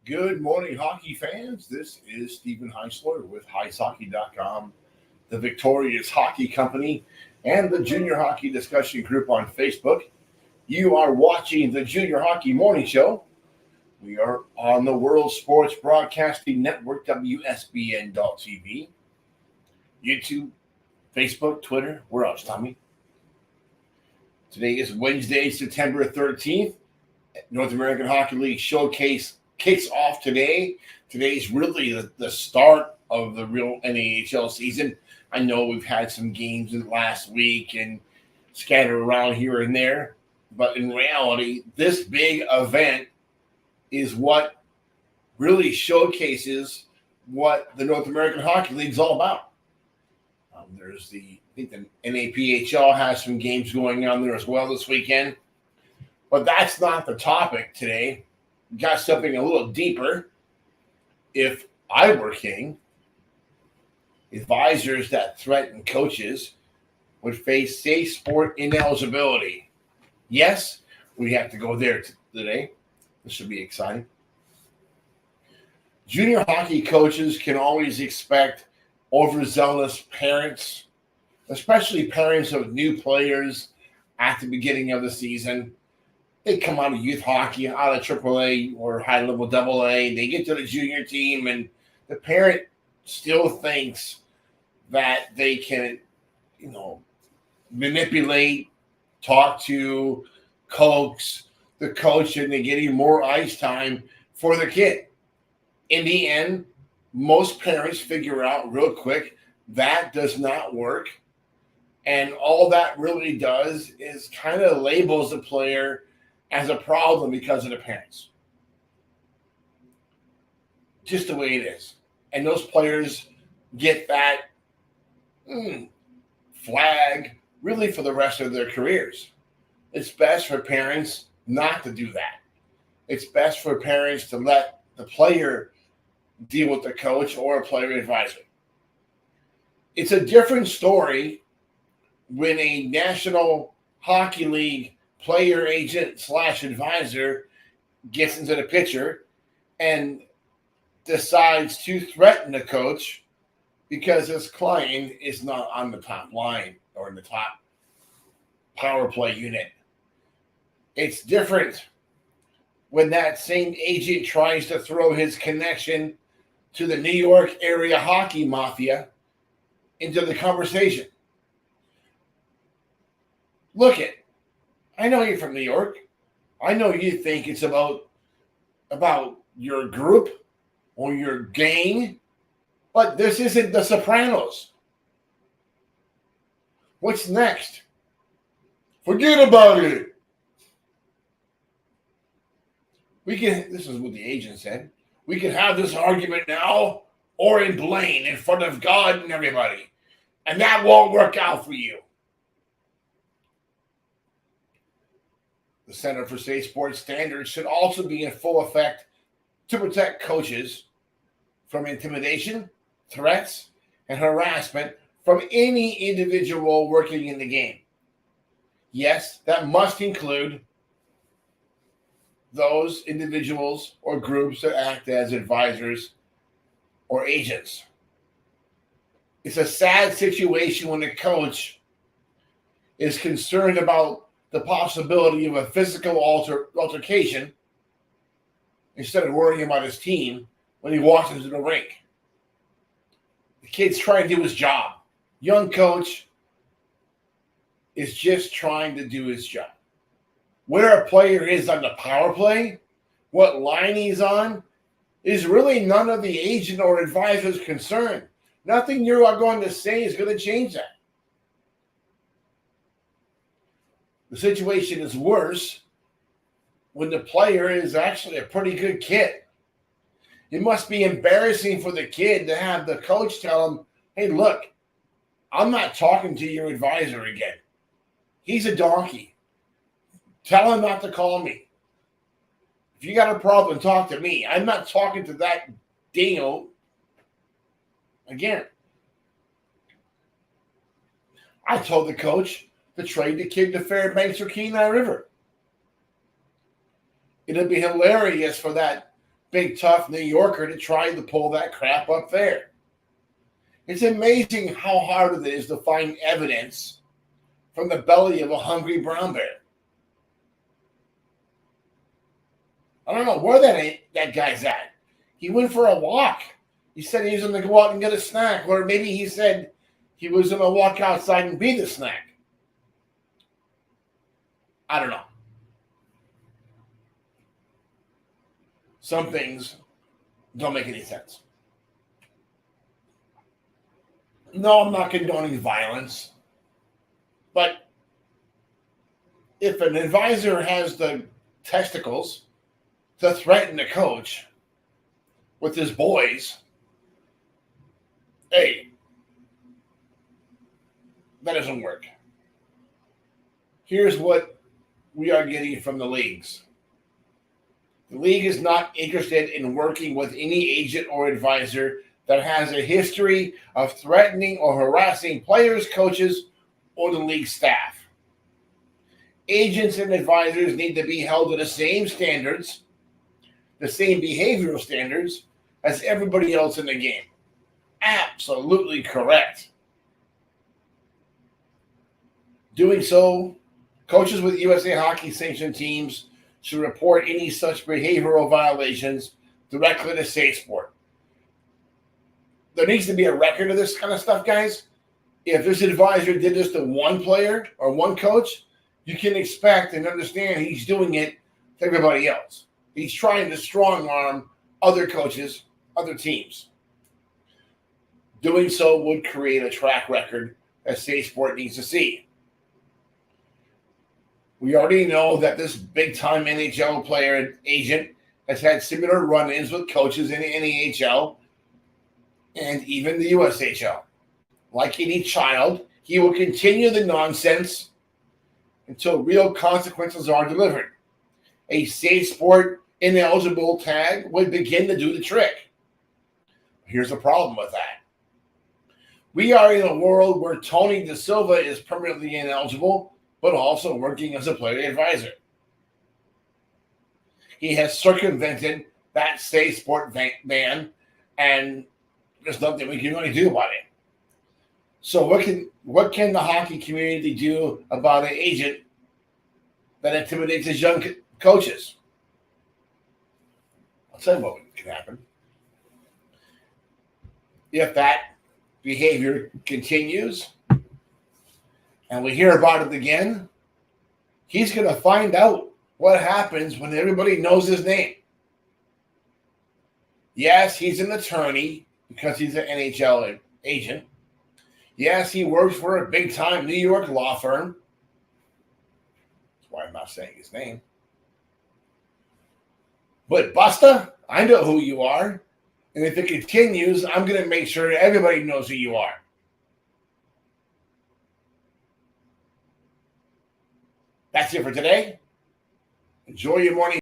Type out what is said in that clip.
Good morning, hockey fans. This is Stephen Heisler with HeisHockey.com, the Victorious Hockey Company, and the Junior Hockey Discussion Group on Facebook. You are watching the Junior Hockey Morning Show. We are on the World Sports Broadcasting Network, WSBN.TV, YouTube, Facebook, Twitter. Where else, Tommy? Today is Wednesday, September 13th. North American Hockey League Showcase kicks off today. Today's really the start of the real NAHL season. I know we've had some games in last week and scattered around here and there, but in reality, this big event is what really showcases what the North American Hockey League is all about. I think the NAPHL has some games going on there as well this weekend, but that's not the topic today. Got something a little deeper. If I were king, advisors that threaten coaches would face safe sport ineligibility. Yes, we have to go there today. This should be exciting. Junior hockey coaches can always expect overzealous parents, especially parents of new players at the beginning of the season. They come out of youth hockey, out of AAA or high-level AA. They get to the junior team, and the parent still thinks that they can, manipulate, talk to, coax the coach into getting more ice time for the kid. In the end, most parents figure out real quick that does not work, and all that really does is kind of labels the player as a problem because of the parents. Just the way it is. And those players get that flag really for the rest of their careers. It's best for parents not to do that. It's best for parents to let the player deal with the coach or a player advisor. It's a different story when a National Hockey League player agent / advisor gets into the picture and decides to threaten the coach because his client is not on the top line or in the top power play unit. It's different when that same agent tries to throw his connection to the New York area hockey mafia into the conversation. Look it. I know you're from New York. I know you think it's about your group or your gang, but this isn't The Sopranos. What's next? Forget about it. This is what the agent said. We can have this argument now or in Blaine in front of God and everybody, and that won't work out for you. The Center for Safe Sports Standards should also be in full effect to protect coaches from intimidation, threats, and harassment from any individual working in the game. Yes, that must include those individuals or groups that act as advisors or agents. It's a sad situation when a coach is concerned about the possibility of a physical altercation instead of worrying about his team when he walks into the rink. The kid's trying to do his job. Young coach is just trying to do his job. Where a player is on the power play, what line he's on, is really none of the agent or advisor's concern. Nothing you are going to say is going to change that. The situation is worse when the player is actually a pretty good kid. It must be embarrassing for the kid to have the coach tell him, hey, look, I'm not talking to your advisor again. He's a donkey. Tell him not to call me. If you got a problem, talk to me. I'm not talking to that dingo again. I told the coach to trade the kid to Fairbanks or Kenai River. It'll be hilarious for that big tough New Yorker to try to pull that crap up there. It's amazing how hard it is to find evidence from the belly of a hungry brown bear. I don't know where that guy's at. He went for a walk. He said he was going to go out and get a snack, or maybe he said he was going to walk outside and be the snack. I don't know. Some things don't make any sense. No, I'm not condoning violence. But if an advisor has the testicles to threaten a coach with his boys, hey, that doesn't work. Here's what we are getting from the leagues. The league is not interested in working with any agent or advisor that has a history of threatening or harassing players, coaches, or the league staff. Agents and advisors need to be held to the same standards, the same behavioral standards as everybody else in the game. Absolutely correct. Doing so, coaches with USA Hockey sanctioned teams should report any such behavioral violations directly to SafeSport. There needs to be a record of this kind of stuff, guys. If this advisor did this to one player or one coach, you can expect and understand he's doing it to everybody else. He's trying to strong arm other coaches, other teams. Doing so would create a track record that SafeSport needs to see. We already know that this big-time NHL player agent has had similar run-ins with coaches in the NHL and even the USHL. Like any child, he will continue the nonsense until real consequences are delivered. A SafeSport ineligible tag would begin to do the trick. Here's the problem with that. We are in a world where Tony Da Silva is permanently ineligible, but also working as a player advisor. He has circumvented that SafeSport ban, and there's nothing we can really do about it. So what can the hockey community do about an agent that intimidates his young coaches? I'll tell you what can happen. If that behavior continues and we hear about it again, he's going to find out what happens when everybody knows his name. Yes, he's an attorney because he's an NHL agent. Yes, he works for a big-time New York law firm. That's why I'm not saying his name. But Busta, I know who you are. And if it continues, I'm going to make sure everybody knows who you are. That's it for today. Enjoy your morning.